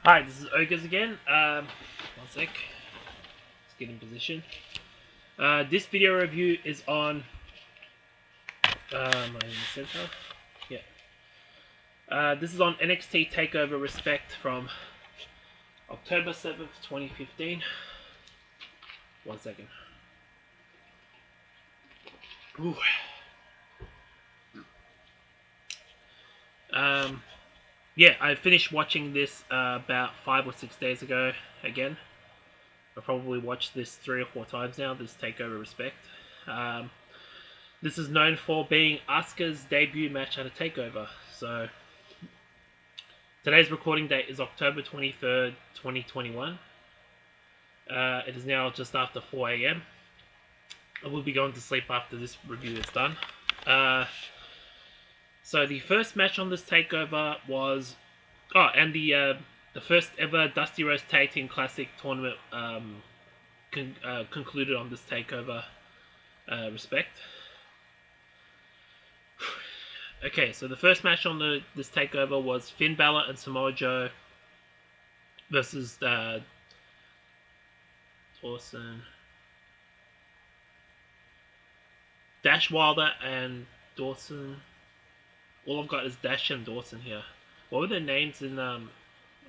Hi, this is Ogres again. One sec. Let's get in position. This video review is on my center. Yeah. This is on NXT Takeover Respect from October 7th, 2015. One second. Ooh. Yeah, I finished watching this about 5 or 6 days ago again. I probably watched this 3 or 4 times now, this Takeover Respect. This is known for being Asuka's debut match at a Takeover. So, today's recording date is October 23rd, 2021. It is now just after 4 a.m. I will be going to sleep after this review is done. So the first match on this takeover was, the first ever Dusty Rhodes Tag Team Classic tournament concluded on this takeover. Respect. Okay, so the first match on this takeover was Finn Balor and Samoa Joe versus Dawson, Dash Wilder and Dawson. All I've got is Dash and Dawson here. What were their names in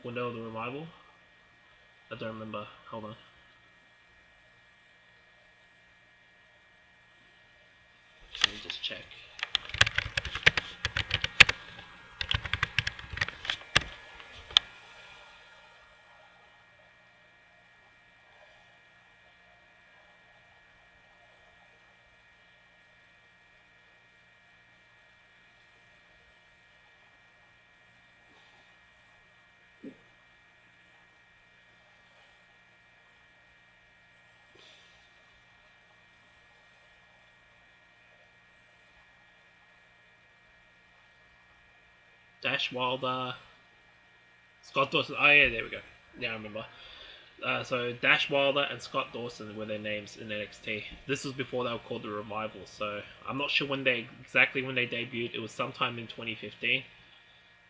Window of the Revival? I don't remember. Hold on. Let me just check. Dash Wilder, Scott Dawson. Oh yeah, there we go. Yeah, I remember. So Dash Wilder and Scott Dawson were their names in NXT. This was before they were called the Revival, so I'm not sure when they debuted. It was sometime in 2015,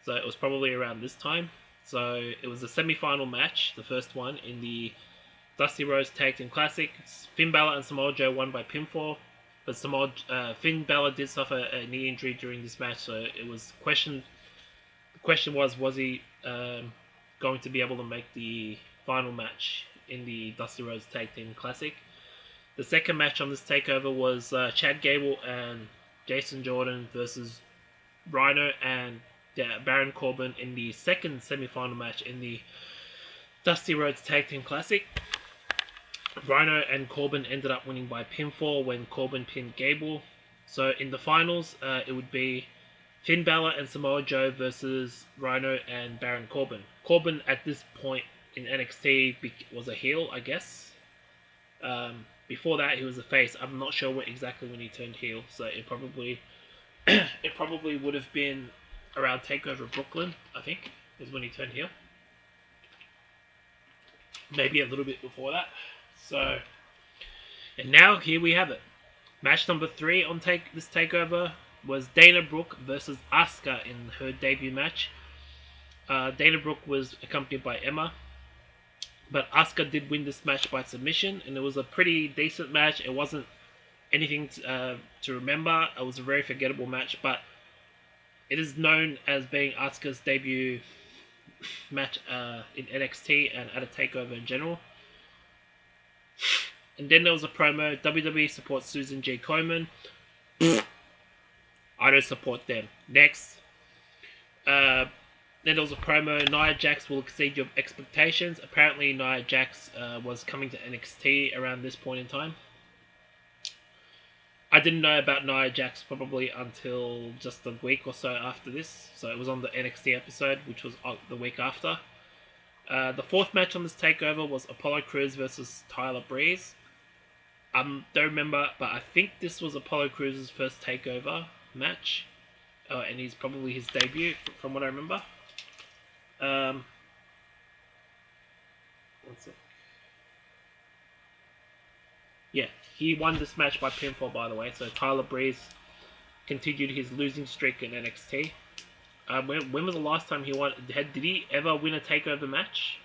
so it was probably around this time. So it was a semi-final match, the first one in the Dusty Rhodes Tag Team Classic. Finn Balor and Samoa Joe won by pinfall, but Finn Balor did suffer a knee injury during this match, so it was questioned. The question was he going to be able to make the final match in the Dusty Rhodes Tag Team Classic? The second match on this takeover was Chad Gable and Jason Jordan versus Rhino and Baron Corbin in the second semi-final match in the Dusty Rhodes Tag Team Classic. Rhino and Corbin ended up winning by pinfall when Corbin pinned Gable. So in the finals, it would be Finn Balor and Samoa Joe versus Rhino and Baron Corbin. Corbin at this point in NXT was a heel, I guess. Before that, he was a face. I'm not sure exactly when he turned heel, so it probably would have been around Takeover Brooklyn, I think, is when he turned heel. Maybe a little bit before that. So, and now here we have it. Match number 3 on this takeover was Dana Brooke versus Asuka in her debut match. Dana Brooke was accompanied by Emma, but Asuka did win this match by submission, and it was a pretty decent match. It wasn't anything to remember. It was a very forgettable match, but it is known as being Asuka's debut match in NXT and at a takeover in general. And then there was a promo. WWE supports Susan G. Komen. I don't support them. Next. Then there was a promo. Nia Jax will exceed your expectations. Apparently Nia Jax was coming to NXT around this point in time. I didn't know about Nia Jax probably until just a week or so after this. So it was on the NXT episode, which was the week after. The fourth match on this takeover was Apollo Crews versus Tyler Breeze. Don't remember, but I think this was Apollo Crews' first takeover match. And he's probably his debut, from what I remember. One sec. Yeah, he won this match by pinfall, by the way. So Tyler Breeze continued his losing streak in NXT. When was the last time he won? Did he ever win a takeover match?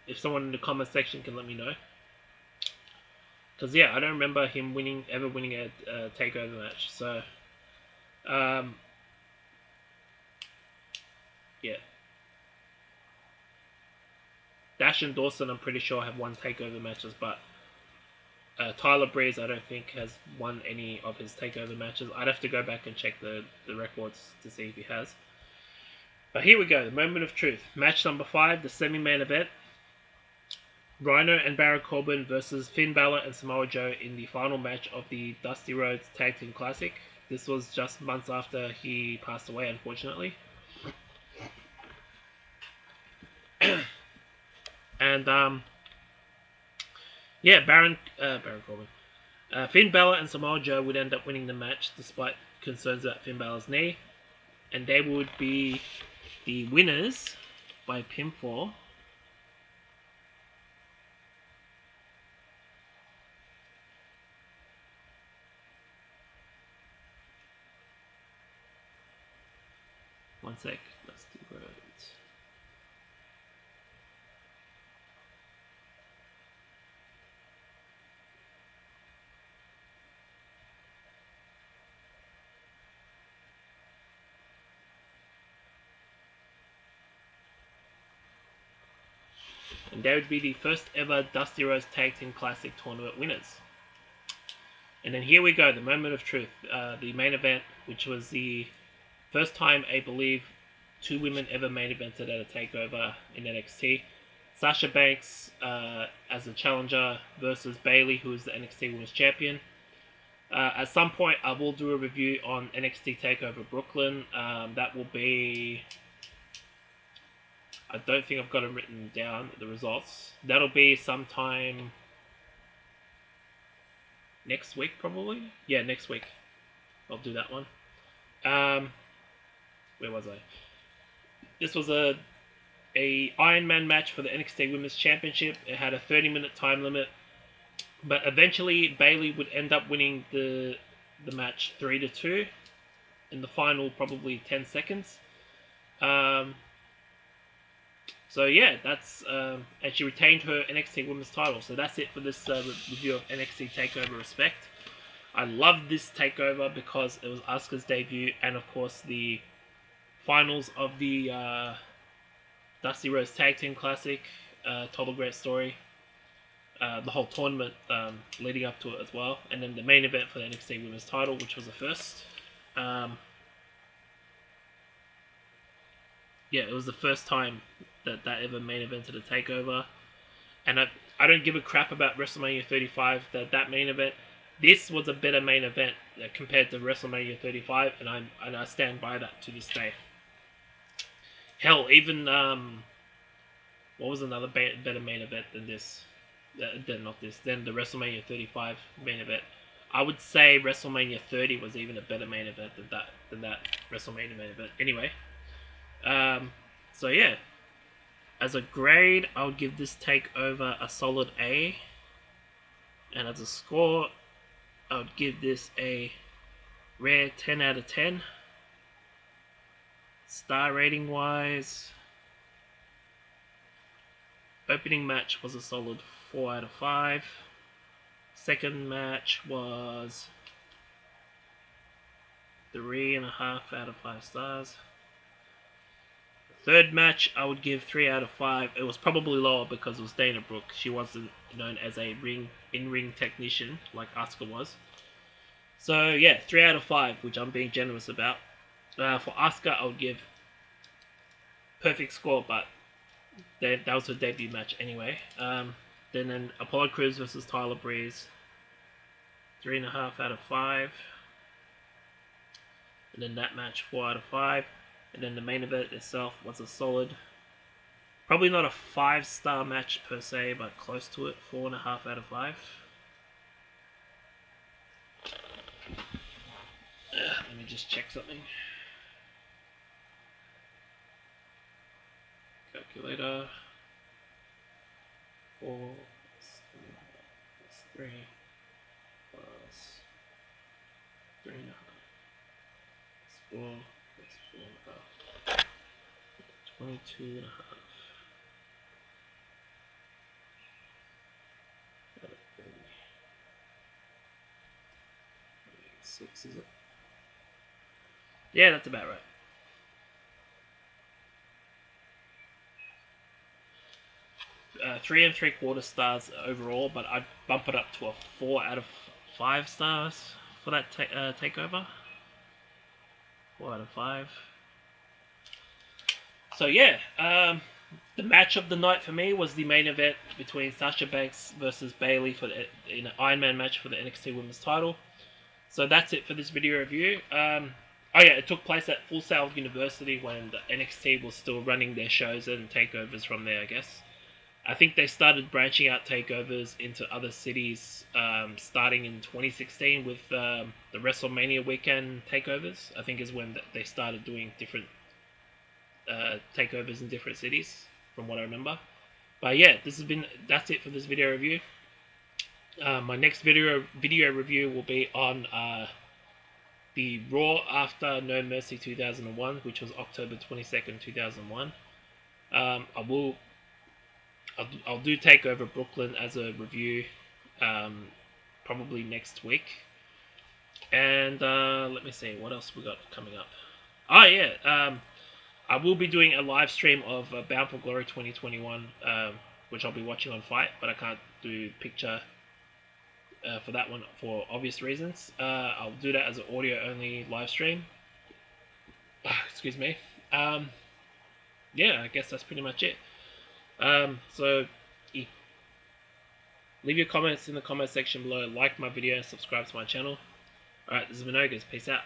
If someone in the comment section can let me know. Because yeah, I don't remember him ever winning a takeover match. So, yeah. Dash and Dawson, I'm pretty sure, have won takeover matches, but Tyler Breeze, I don't think, has won any of his takeover matches. I'd have to go back and check the records to see if he has. But here we go, the moment of truth. Match number 5, the semi-main event. Rhino and Baron Corbin versus Finn Balor and Samoa Joe in the final match of the Dusty Rhodes Tag Team Classic. This was just months after he passed away, unfortunately. And yeah, Baron Corbin. Finn Balor and Samoa Joe would end up winning the match despite concerns about Finn Balor's knee, and they would be the winners by pinfall. One sec, Dusty Rhodes. And they would be the first ever Dusty Rhodes Tag Team Classic Tournament winners. And then here we go, the moment of truth. The main event, which was the first time, I believe, 2 women ever main evented at a takeover in NXT. Sasha Banks as a challenger versus Bayley, who is the NXT Women's Champion. At some point, I will do a review on NXT Takeover Brooklyn. That will be... I don't think I've got it written down, the results. That'll be sometime next week, probably. Yeah, next week. I'll do that one. Where was I? This was a Iron Man match for the NXT Women's Championship. It had a 30-minute time limit, but eventually Bayley would end up winning the match 3-2 in the final, probably 10 seconds. So yeah, that's and she retained her NXT Women's title. So that's it for this review of NXT Takeover Respect. I loved this takeover because it was Asuka's debut, and of course the finals of the Dusty Rhodes Tag Team Classic told a great story. The whole tournament leading up to it as well, and then the main event for the NXT Women's title, which was the first. Yeah, it was the first time that ever main evented a takeover, and I don't give a crap about WrestleMania 35. That main event, this was a better main event compared to WrestleMania 35, and I stand by that to this day. Hell, even what was another better main event than this? Than the WrestleMania 35 main event. I would say WrestleMania 30 was even a better main event than that WrestleMania main event. Anyway, so yeah, as a grade, I would give this takeover a solid A, and as a score, I would give this a rare 10 out of 10. Star rating wise, opening match was a solid 4 out of 5. Second match was 3.5 out of 5 stars. Third match, I would give 3 out of 5. It was probably lower because it was Dana Brooke. She wasn't known as a in-ring technician like Asuka was. So yeah, 3 out of 5, which I'm being generous about. For Asuka, I would give perfect score, but that was her debut match anyway. Then Apollo Crews versus Tyler Breeze, 3.5 out of 5. And then that match, 4 out of 5. And then the main event itself was a solid, probably not a 5-star match per se, but close to it, 4.5 out of 5. Let me just check something. Calculator. 4 plus 3 plus 3.5 plus 4 plus 4.5 22 and a half. 6, is it? Yeah, that's about right. Three and 3/4 stars overall, but I'd bump it up to a 4 out of 5 stars for that takeover. 4 out of 5. So yeah, the match of the night for me was the main event between Sasha Banks versus Bayley in an Iron Man match for the NXT Women's Title. So that's it for this video review. Oh yeah, it took place at Full Sail University when the NXT was still running their shows and takeovers from there, I guess. I think they started branching out takeovers into other cities starting in 2016 with the WrestleMania weekend takeovers. I think is when they started doing different takeovers in different cities, from what I remember. But yeah, that's it for this video review. My next video review will be on the Raw after No Mercy 2001, which was October 22nd, 2001. I'll do Takeover Brooklyn as a review probably next week. And let me see, what else we got coming up? Oh yeah, I will be doing a live stream of Bound for Glory 2021, which I'll be watching on Fight, but I can't do picture for that one for obvious reasons. I'll do that as an audio only live stream. Excuse me. Yeah, I guess that's pretty much it. So leave your comments in the comment section below, like my video, and subscribe to my channel. Alright, this is Minogas. Peace out.